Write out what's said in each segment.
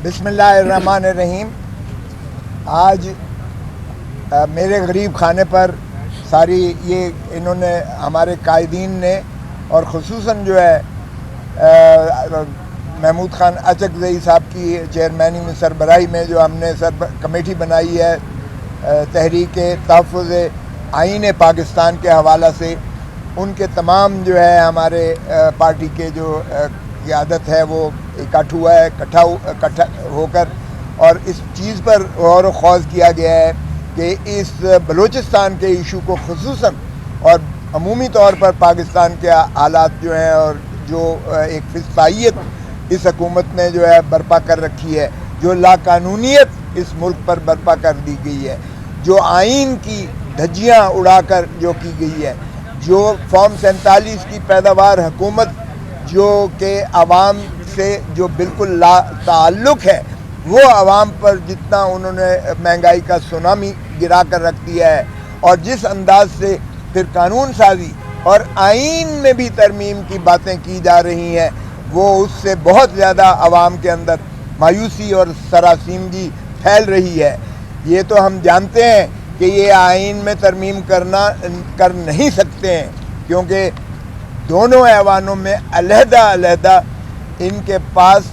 بسم اللہ الرحمن الرحیم. آج میرے غریب خانے پر ساری یہ انہوں نے ہمارے قائدین نے اور خصوصاً جو ہے محمود خان اچکزئی صاحب کی چیئرمینی میں سربراہی میں جو ہم نے کمیٹی بنائی ہے تحریک تحفظ آئین پاکستان کے حوالہ سے، ان کے تمام جو ہے ہمارے پارٹی کے جو قیادت ہے وہ اکٹھا ہو کر اور اس چیز پر غور و خوض کیا گیا ہے کہ اس بلوچستان کے ایشو کو خصوصاً اور عمومی طور پر پاکستان کے حالات جو ہیں اور جو ایک فسطائیت اس حکومت نے جو ہے برپا کر رکھی ہے، جو لاقانونیت اس ملک پر برپا کر دی گئی ہے، جو آئین کی دھجیاں اڑا کر جو کی گئی ہے، جو فارم 47 کی پیداوار حکومت جو کہ عوام سے جو بالکل لا تعلق ہے، وہ عوام پر جتنا انہوں نے مہنگائی کا سونامی گرا کر رکھ دیا ہے، اور جس انداز سے پھر قانون سازی اور آئین میں بھی ترمیم کی باتیں کی جا رہی ہیں، وہ اس سے بہت زیادہ عوام کے اندر مایوسی اور سراسیمگی پھیل رہی ہے. یہ تو ہم جانتے ہیں کہ یہ آئین میں ترمیم کر نہیں سکتے ہیں، کیونکہ دونوں ایوانوں میں علیحدہ ان کے پاس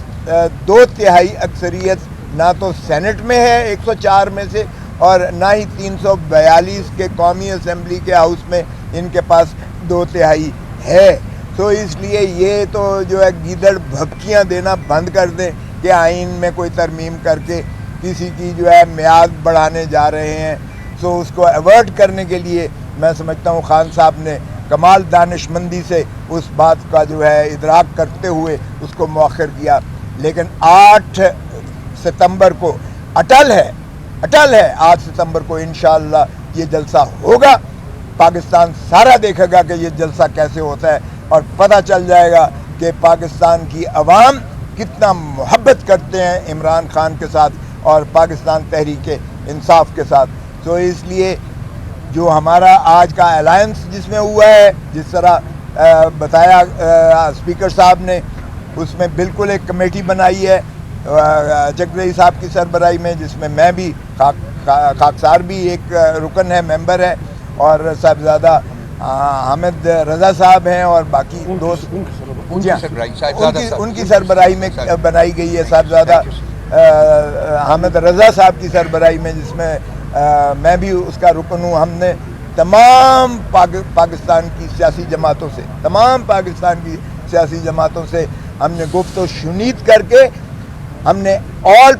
2/3 اکثریت نہ تو سینٹ میں ہے 104 میں سے، اور نہ ہی 342 کے قومی اسمبلی کے ہاؤس میں ان کے پاس 2/3 ہے. تو اس لیے یہ تو جو ہے گیدڑ بھبکیاں دینا بند کر دیں کہ آئین میں کوئی ترمیم کر کے کسی کی جو ہے میعاد بڑھانے جا رہے ہیں. سو اس کو ایورٹ کرنے کے لیے میں سمجھتا ہوں خان صاحب نے کمال دانشمندی سے اس بات کا جو ہے ادراک کرتے ہوئے اس کو مؤخر کیا. لیکن 8 ستمبر کو اٹل ہے 8 ستمبر کو انشاءاللہ یہ جلسہ ہوگا. پاکستان سارا دیکھے گا کہ یہ جلسہ کیسے ہوتا ہے، اور پتہ چل جائے گا کہ پاکستان کی عوام کتنا محبت کرتے ہیں عمران خان کے ساتھ اور پاکستان تحریک انصاف کے ساتھ. تو اس لیے جو ہمارا آج کا الائنس جس میں ہوا ہے، جس طرح بتایا اسپیکر صاحب نے، اس میں بالکل ایک کمیٹی بنائی ہے اچکزئی صاحب کی سربراہی میں، جس میں میں بھی خاکسار بھی ایک رکن ہے، ممبر ہے، اور صاحبزادہ حامد رضا صاحب ہیں، اور باقی دوست ان کی سربراہی میں بنائی گئی ہے، صاحبزادہ حامد رضا صاحب کی سربراہی میں، جس میں میں بھی اس کا رکن ہوں. ہم نے تمام پاکستان کی سیاسی جماعتوں سے ہم نے گفت و شنید کر کے ہم نے آل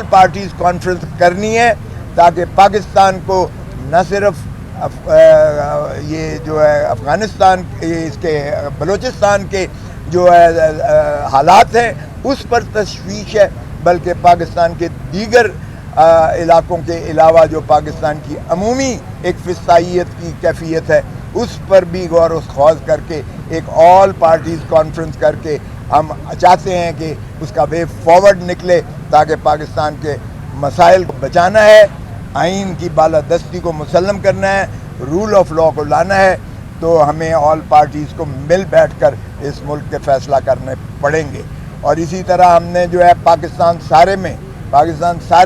پارٹیز کانفرنس کرنی ہے، تاکہ پاکستان کو نہ صرف یہ جو ہے افغانستان اس کے بلوچستان کے جو ہے حالات ہیں اس پر تشویش ہے، بلکہ پاکستان کے دیگر علاقوں کے علاوہ جو پاکستان کی عمومی ایک فسطائیت کی کیفیت ہے اس پر بھی غور و خوض کر کے ایک آل پارٹیز کانفرنس کر کے ہم چاہتے ہیں کہ اس کا وے فارورڈ نکلے، تاکہ پاکستان کے مسائل کو بچانا ہے، آئین کی بالادستی کو مسلم کرنا ہے، رول آف لا کو لانا ہے. تو ہمیں آل پارٹیز کو مل بیٹھ کر اس ملک کے فیصلہ کرنے پڑیں گے. اور اسی طرح ہم نے جو ہے پاکستان سارے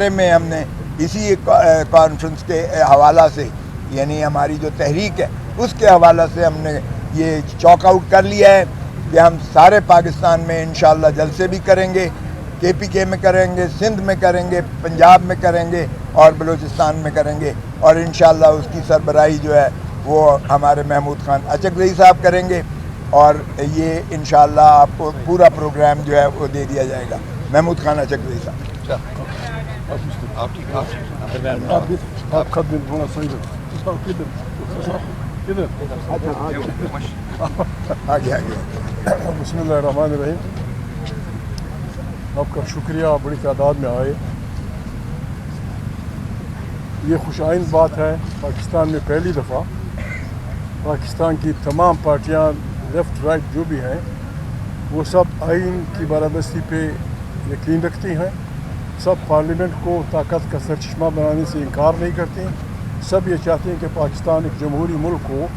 میں ہم نے اسی کانفرنس کے حوالہ سے، یعنی ہماری جو تحریک ہے اس کے حوالہ سے ہم نے یہ چاک آؤٹ کر لیا ہے کہ ہم سارے پاکستان میں انشاءاللہ جلسے بھی کریں گے، KPK میں کریں گے، سندھ میں کریں گے، پنجاب میں کریں گے اور بلوچستان میں کریں گے، اور انشاءاللہ اس کی سربراہی جو ہے وہ ہمارے محمود خان اچکزئی صاحب کریں گے، اور یہ انشاءاللہ آپ کو پورا پروگرام جو ہے وہ دے دیا جائے گا. محمود خان اچکزئی صاحب. بسم اللہ الرحمن الرحیم. آپ کا شکریہ، بڑی تعداد میں آئے. یہ خوش آئند بات ہے، پاکستان میں پہلی دفعہ پاکستان کی تمام پارٹیاں لیفٹ رائٹ جو بھی ہیں وہ سب آئین کی بالادستی پہ یقین رکھتی ہیں. سب پارلیمنٹ کو طاقت کا سرچشمہ بنانے سے انکار نہیں کرتے. سب یہ چاہتے ہیں کہ پاکستان ایک جمہوری ملک ہو.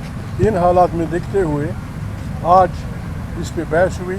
ان حالات میں دیکھتے ہوئے آج اس پہ بحث ہوئی،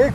1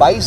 22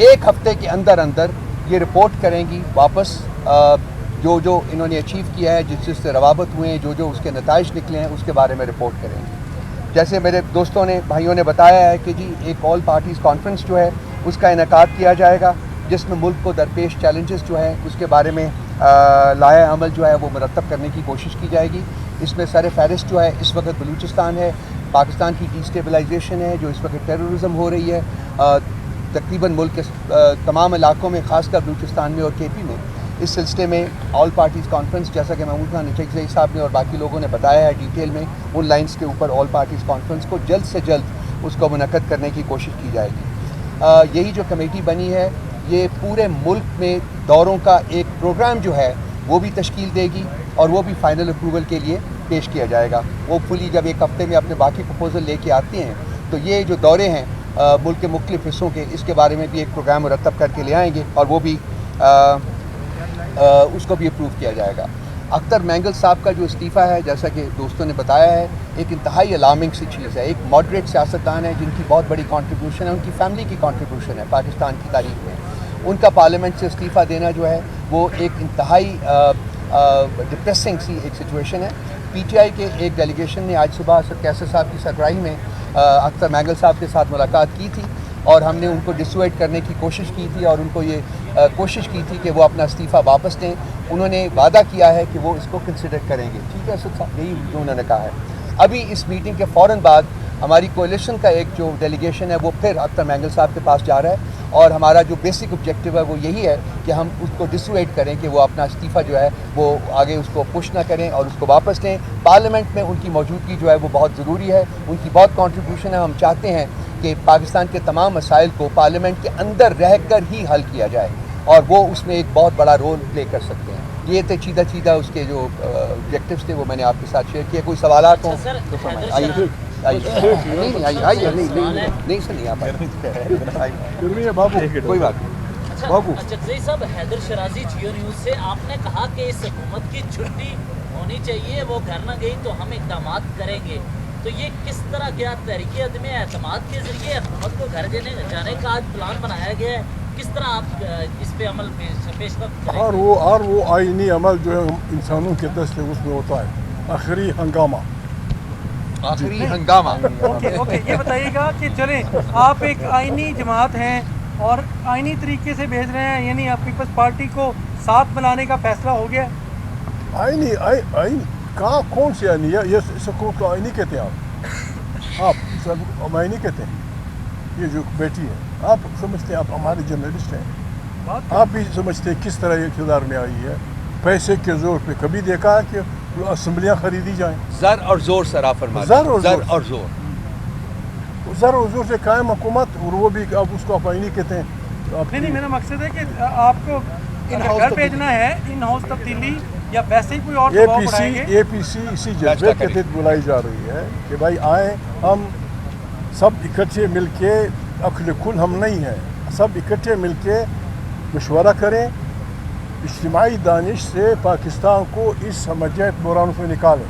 ایک ہفتے کے اندر اندر یہ رپورٹ کریں گی واپس، جو انہوں نے اچیو کیا ہے، جس سے روابط ہوئے ہیں، جو اس کے نتائج نکلے ہیں، اس کے بارے میں رپورٹ کریں گی۔ جیسے میرے دوستوں نے بھائیوں نے بتایا ہے کہ جی ایک آل پارٹیز کانفرنس جو ہے اس کا انعقاد کیا جائے گا، جس میں ملک کو درپیش چیلنجز جو ہیں اس کے بارے میں لائحہ عمل جو ہے وہ مرتب کرنے کی کوشش کی جائے گی۔ اس میں سر فہرست جو ہے اس وقت بلوچستان ہے، پاکستان کی ڈی اسٹیبلائزیشن ہے، جو اس وقت ٹیررزم ہو رہی ہے تقریباً ملک کے تمام علاقوں میں، خاص کر بلوچستان میں اور کے پی میں۔ اس سلسلے میں آل پارٹیز کانفرنس، جیسا کہ محمود خان نچھئی صاحب نے اور باقی لوگوں نے بتایا ہے ڈیٹیل میں، ان لائنز کے اوپر آل پارٹیز کانفرنس کو جلد سے جلد اس کو منعقد کرنے کی کوشش کی جائے گی۔ یہی جو کمیٹی بنی ہے یہ پورے ملک میں دوروں کا ایک پروگرام جو ہے وہ بھی تشکیل دے گی اور وہ بھی فائنل اپروول کے لیے پیش کیا جائے گا۔ ہوپ فلی جب ایک ہفتے میں اپنے باقی پروپوزل لے کے آتے ہیں تو یہ جو دورے ہیں ملک کے مختلف حصوں کے، اس کے بارے میں بھی ایک پروگرام مرتب کر کے لے آئیں گے اور وہ بھی اس کو بھی اپروو کیا جائے گا۔ اختر مینگل صاحب کا جو استعفیٰ ہے، جیسا کہ دوستوں نے بتایا ہے، ایک انتہائی الارمنگ سی چیز ہے۔ ایک ماڈریٹ سیاستدان ہے جن کی بہت بڑی کنٹریبیوشن ہے، ان کی فیملی کی کنٹریبیوشن ہے پاکستان کی تاریخ میں۔ ان کا پارلیمنٹ سے استعفیٰ دینا جو ہے وہ ایک انتہائی ڈپریسنگ سی ایک سچویشن ہے۔ پی ٹی آئی کے ایک ڈیلیگیشن نے آج صبح سر کیسر صاحب کی سربراہی میں اختر مینگل صاحب کے ساتھ ملاقات کی تھی اور ہم نے ان کو ڈسویڈ کرنے کی کوشش کی تھی اور ان کو یہ کوشش کی تھی کہ وہ اپنا استعفیٰ واپس لیں۔ انہوں نے وعدہ کیا ہے کہ وہ اس کو کنسیڈر کریں گے، ٹھیک ہے اسد صاحب، یہی جو انہوں نے کہا ہے۔ ابھی اس میٹنگ کے فوراً بعد ہماری کولیشن کا ایک جو ڈیلیگیشن ہے وہ پھر اختر مینگل صاحب کے پاس جا رہا ہے اور ہمارا جو بیسک آبجیکٹیو ہے وہ یہی ہے کہ ہم اس کو ڈسویڈ کریں کہ وہ اپنا استعفیٰ جو ہے وہ آگے اس کو پش نہ کریں اور اس کو واپس لیں۔ پارلیمنٹ میں ان کی موجودگی جو ہے وہ بہت ضروری ہے، ان کی بہت کنٹریبیوشن ہے۔ ہم چاہتے ہیں کہ پاکستان کے تمام مسائل کو پارلیمنٹ کے اندر رہ کر ہی حل کیا جائے اور وہ اس میں ایک بہت بڑا رول پلے کر سکتے ہیں۔ یہ تھے چیدہ اس کے جو آبجیکٹیوز تھے وہ میں نے آپ کے ساتھ شیئر کیے۔ کوئی سوالات ہوں تو فرمائیں۔ آئیے نہیں سر، نہیں آپ کوئی بات نہیں۔ چکزئی صاحب، حیدر شرازی جیو نیوز سے آپ نے کہا کہ اس حکومت کی چھٹی ہونی چاہیے، وہ گھر نہ گئی تو ہم اقدامات کریں گے، تو یہ کس طرح کیا تحریک عدم اعتماد کے ذریعے حکومت کو گھر جانے کا آج پلان بنایا گیا ہے؟ کس طرح آپ اس پہ عمل پیش کریں گے؟ اور وہ آئینی عمل جو ہے انسانوں کے دست ہے، اس میں ہوتا ہے آخری ہنگامہ۔ آخری ہنگامہ۔ اوکے، یہ بتائیے گا کہ چلیں آپ ایک آئینی جماعت ہیں اور آئینی طریقے سے بھیج رہے ہیں، یعنی آپ پیپلز پارٹی کو ساتھ بلانے کا فیصلہ ہو گیا؟ آئین کہاں، کون سی آئینی ہے؟ یہ سکوت کو آئینی کہتے ہیں آپ آئینی کہتے ہیں؟ یہ جو بیٹی ہے آپ سمجھتے ہیں، آپ ہمارے جرنلسٹ ہیں، آپ بھی سمجھتے ہیں کس طرح یہ اقتدار میں آئی ہے؟ پیسے کے زور پہ کبھی دیکھا ہے کہ اسمبلیاں خریدی جائیں؟ زر اور زور سر آپ فرما زر اور زور سے قائم حکومت، اور وہ بھی اب اس کو آپ آئینی کہتے ہیں؟ نہیں، میرا مقصد ہے کہ آپ کو گھر بھیجنا ہے، ان ہاؤس تبدیلی یا ویسے ہی کوئی اور دباؤ بڑھائیں گے؟ اے پی سی اسی جذبے کے تحت بلائی جا رہی ہے کہ بھائی آئیں، ہم سب اکٹھے مل کے، عقل کل ہم نہیں ہیں، سب اکٹھے مل کے مشورہ کریں، اجتماعی دانش سے پاکستان کو اس مجید بحران سے نکالیں۔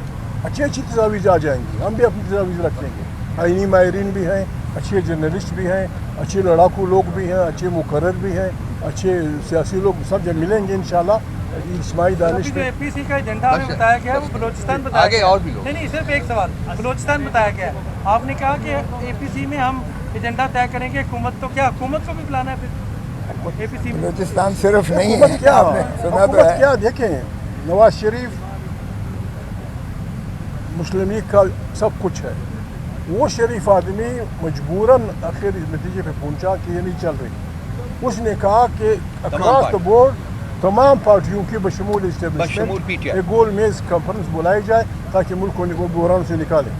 اچھی تجاویز آ جائیں گی، ہم بھی اپنی تجاویز رکھیں گے۔ آئینی ماہرین بھی ہیں، اچھے جرنلسٹ بھی ہیں، اچھے لڑاکو لوگ بھی ہیں، اچھے مقرر بھی ہیں، اچھے سیاسی لوگ، سب جب ملیں گے انشاءاللہ اجتماعی دانش جو میں۔ اے پی سی کا ایجنڈا ہمیں بتایا گیا ہے وہ بلوچستان بتایا آگے گیا اور بھی لوگ۔ نہیں، صرف ایک سوال، بلوچستان بتایا گیا ہے۔ آپ نے کہا کہ اے پی سی میں ہم ایجنڈا طے کریں گے، حکومت تو کیا حکومت کو بھی بلانا ہے پھر اے پی سی میں؟ بلوچستان صرف نہیں ہے، حکومت کیا، آپ نے سنا تو حکومت ہے۔ کیا؟ دیکھیں نواز شریف مسلم لیگ کا سب کچھ ہے، وہ شریف آدمی مجبوراً آخر اس نتیجے پہ پہنچا کہ یہ نہیں چل رہی۔ اس نے کہا کہ اکراس دا بورڈ تمام پارٹیوں کی بشمول اسٹیبلشمنٹ ایک گول میز کانفرنس بلائی جائے تاکہ ملک کو بحران سے نکالے۔